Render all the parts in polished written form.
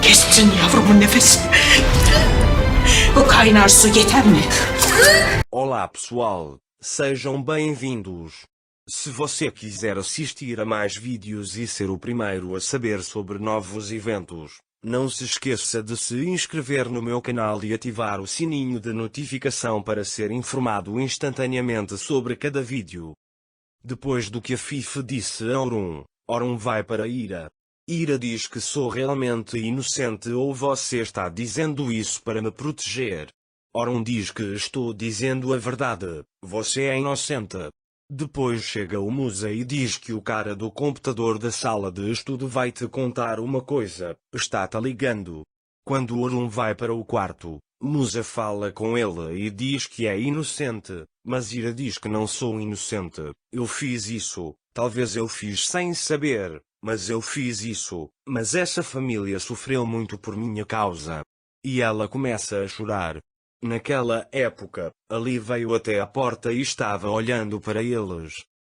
Kestin yavrumun nefesini. Bu kaynar su yeter mi? Olá pessoal, sejam bem-vindos. Se você quiser assistir a mais vídeos e ser o primeiro a saber sobre novos eventos, não se esqueça de se inscrever no meu canal e ativar o sininho de notificação para ser informado instantaneamente sobre cada vídeo. Depois do que a Fife disse a Orun vai para Ira. Ira diz que sou realmente inocente ou você está dizendo isso para me proteger. Orun diz que estou dizendo a verdade, você é inocente. Depois chega o Musa e diz que o cara do computador da sala de estudo vai te contar uma coisa, está-te ligando. Quando Orun vai para o quarto, Musa fala com ele e diz que é inocente, mas Ira diz que não sou inocente, eu fiz isso, talvez eu fiz sem saber, mas eu fiz isso, mas essa família sofreu muito por minha causa. E ela começa a chorar. Naquela época, Ali veio até a porta e estava olhando para eles.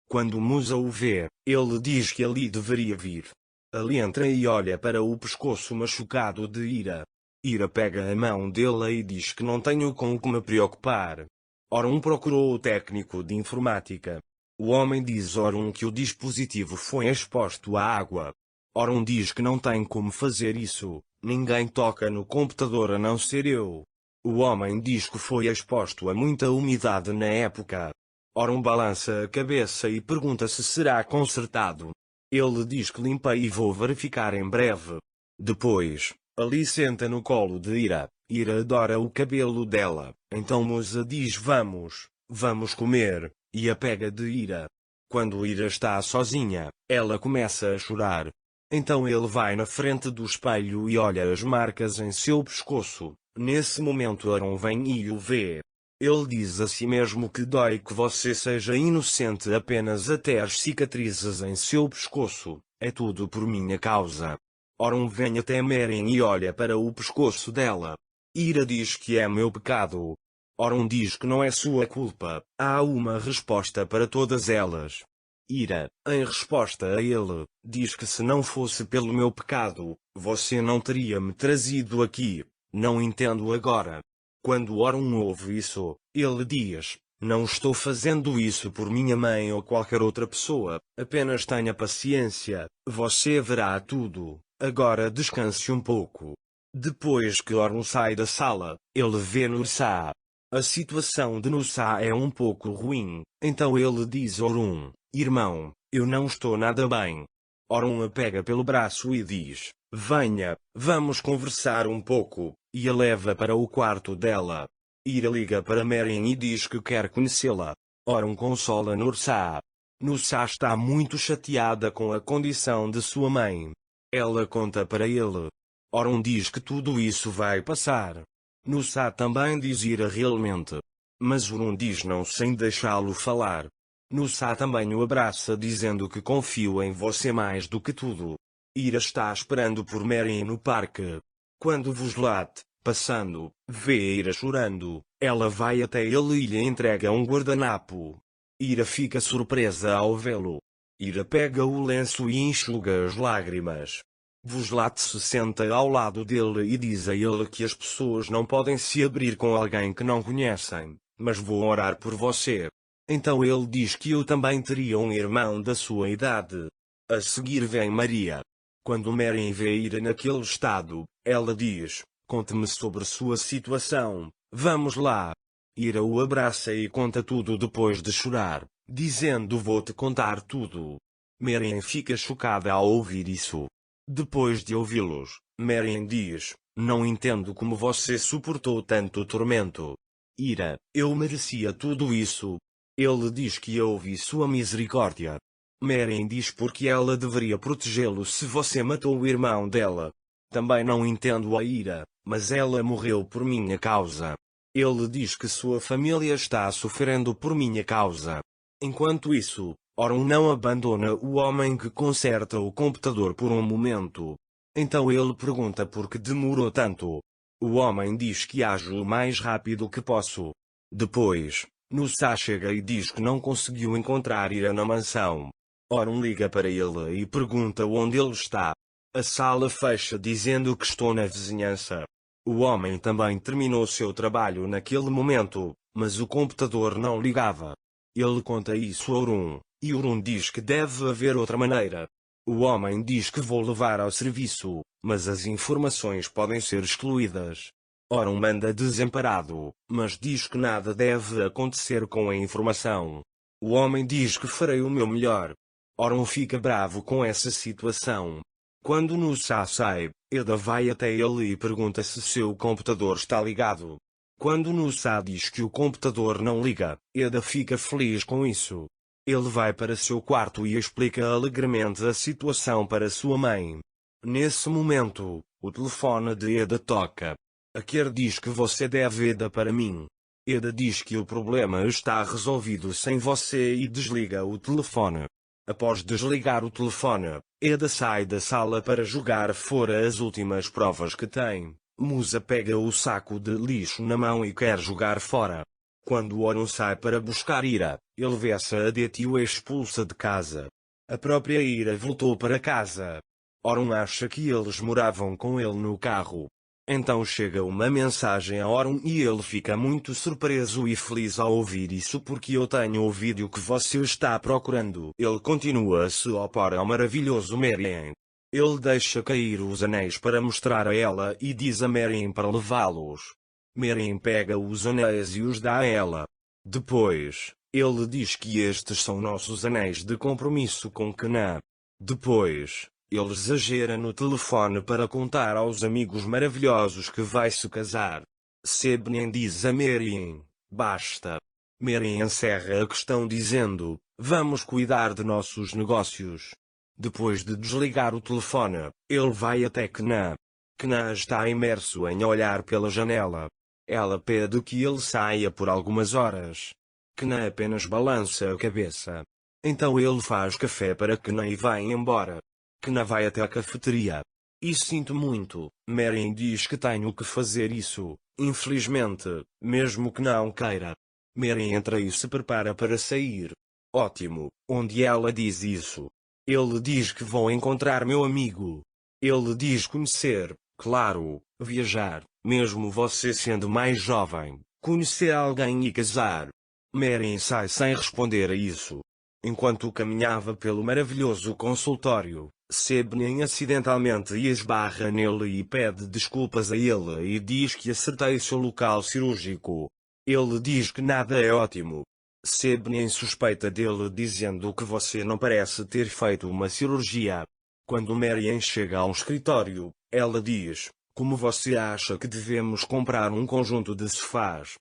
Quando Musa o vê, ele diz que Ali deveria vir. Ali entra e olha para o pescoço machucado de Ira. Ira pega a mão dele e diz que não tenho com o que me preocupar. Orun procurou o técnico de informática. O homem diz a Orun que o dispositivo foi exposto à água. Orun diz que não tem como fazer isso, ninguém toca no computador a não ser eu. O homem diz que foi exposto a muita umidade na época. Orun balança a cabeça e pergunta se será consertado. Ele diz que limpa e vou verificar em breve. Depois, Ali senta no colo de Ira. Ira adora o cabelo dela, então Musa diz vamos comer, e a pega de Ira. Quando Ira está sozinha, ela começa a chorar. Então ele vai na frente do espelho e olha as marcas em seu pescoço. Nesse momento Orun vem e o vê. Ele diz a si mesmo que dói que você seja inocente apenas até as cicatrizes em seu pescoço, é tudo por minha causa. Orun vem até Meren e olha para o pescoço dela. Ira diz que é meu pecado. Orun diz que não é sua culpa, há uma resposta para todas elas. Ira, em resposta a ele, diz que se não fosse pelo meu pecado, você não teria me trazido aqui. Não entendo agora. Quando Orun ouve isso, ele diz, não estou fazendo isso por minha mãe ou qualquer outra pessoa, apenas tenha paciência, você verá tudo, agora descanse um pouco. Depois que Orun sai da sala, ele vê Nursa. A situação de Nursa é um pouco ruim, então ele diz a Orun, irmão, eu não estou nada bem. Orun a pega pelo braço e diz, venha, vamos conversar um pouco, e a leva para o quarto dela. Ira liga para Meren e diz que quer conhecê-la. Orun consola Nursa. Nursa está muito chateada com a condição de sua mãe. Ela conta para ele. Orun diz que tudo isso vai passar. Nursa também diz Ira realmente. Mas Orun diz não sem deixá-lo falar. Nursa também o abraça dizendo que confio em você mais do que tudo. Ira está esperando por Meren no parque. Quando Vuslat, passando, vê Ira chorando, ela vai até ele e lhe entrega um guardanapo. Ira fica surpresa ao vê-lo. Ira pega o lenço e enxuga as lágrimas. Vuslat se senta ao lado dele e diz a ele que as pessoas não podem se abrir com alguém que não conhecem, mas vou orar por você. Então ele diz que eu também teria um irmão da sua idade. A seguir vem Maria. Quando Meren vê Ira naquele estado, ela diz, conte-me sobre sua situação, vamos lá. Ira o abraça e conta tudo depois de chorar, dizendo vou-te contar tudo. Meren fica chocada ao ouvir isso. Depois de ouvi-los, Meren diz, não entendo como você suportou tanto tormento. Ira, eu merecia tudo isso. Ele diz que houve sua misericórdia. Meren diz porque ela deveria protegê-lo se você matou o irmão dela. Também não entendo a Ira, mas ela morreu por minha causa. Ele diz que sua família está sofrendo por minha causa. Enquanto isso, Orun não abandona o homem que conserta o computador por um momento. Então ele pergunta por que demorou tanto. O homem diz que age o mais rápido que posso. Depois, Nursa chega e diz que não conseguiu encontrar Ira na mansão. Orun liga para ele e pergunta onde ele está. A sala fecha dizendo que estou na vizinhança. O homem também terminou seu trabalho naquele momento, mas o computador não ligava. Ele conta isso a Urun, e Urun diz que deve haver outra maneira. O homem diz que vou levar ao serviço, mas as informações podem ser excluídas. Orun manda desamparado, mas diz que nada deve acontecer com a informação. O homem diz que farei o meu melhor. Orun fica bravo com essa situação. Quando Nusa sai, Eda vai até ele e pergunta se seu computador está ligado. Quando Nusa diz que o computador não liga, Eda fica feliz com isso. Ele vai para seu quarto e explica alegremente a situação para sua mãe. Nesse momento, o telefone de Eda toca. Aker diz que você deve Eda para mim. Eda diz que o problema está resolvido sem você e desliga o telefone. Após desligar o telefone, Eda sai da sala para jogar fora as últimas provas que tem. Musa pega o saco de lixo na mão e quer jogar fora. Quando Orun sai para buscar Ira, ele vê-se a Det e o expulsa de casa. A própria Ira voltou para casa. Orun acha que eles moravam com ele no carro. Então chega uma mensagem a Orun e ele fica muito surpreso e feliz ao ouvir isso porque eu tenho o vídeo que você está procurando. Ele continua a se opor ao maravilhoso Merien. Ele deixa cair os anéis para mostrar a ela e diz a Merien para levá-los. Merien pega os anéis e os dá a ela. Depois, ele diz que estes são nossos anéis de compromisso com Kna. Depois, ele exagera no telefone para contar aos amigos maravilhosos que vai se casar. Sebnien diz a Merien, basta. Merien encerra a questão dizendo, vamos cuidar de nossos negócios. Depois de desligar o telefone, ele vai até Kna. Kna está imerso em olhar pela janela. Ela pede que ele saia por algumas horas. Kna apenas balança a cabeça. Então ele faz café para Kna e vai embora. Kna vai até a cafeteria. E sinto muito, Merien diz que tenho que fazer isso, infelizmente, mesmo que não queira. Merien entra e se prepara para sair. Ótimo, onde ela diz isso. Ele diz que vou encontrar meu amigo. Ele diz conhecer, claro, viajar, mesmo você sendo mais jovem, conhecer alguém e casar. Merien sai sem responder a isso. Enquanto caminhava pelo maravilhoso consultório, Sebnien acidentalmente esbarra nele e pede desculpas a ele e diz que acertei seu local cirúrgico. Ele diz que nada é ótimo. Sebnien suspeita dele dizendo que você não parece ter feito uma cirurgia. Quando Merien chega ao escritório, ela diz, como você acha que devemos comprar um conjunto de sofás?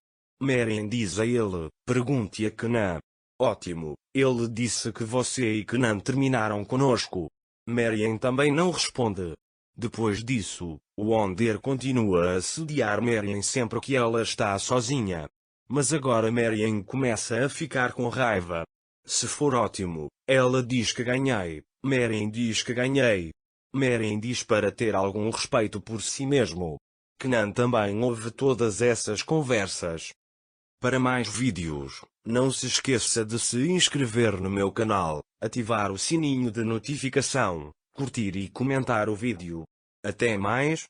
Merien diz a ele, pergunte a Kna. Ótimo, ele disse que você e Knan terminaram conosco. Merien também não responde. Depois disso, Wonder continua a assediar Merien sempre que ela está sozinha. Mas agora Merien começa a ficar com raiva. Se for ótimo, ela diz que ganhei. Merien diz que ganhei. Merien diz para ter algum respeito por si mesmo. Knan também ouve todas essas conversas. Para mais vídeos, não se esqueça de se inscrever no meu canal, ativar o sininho de notificação, curtir e comentar o vídeo. Até mais!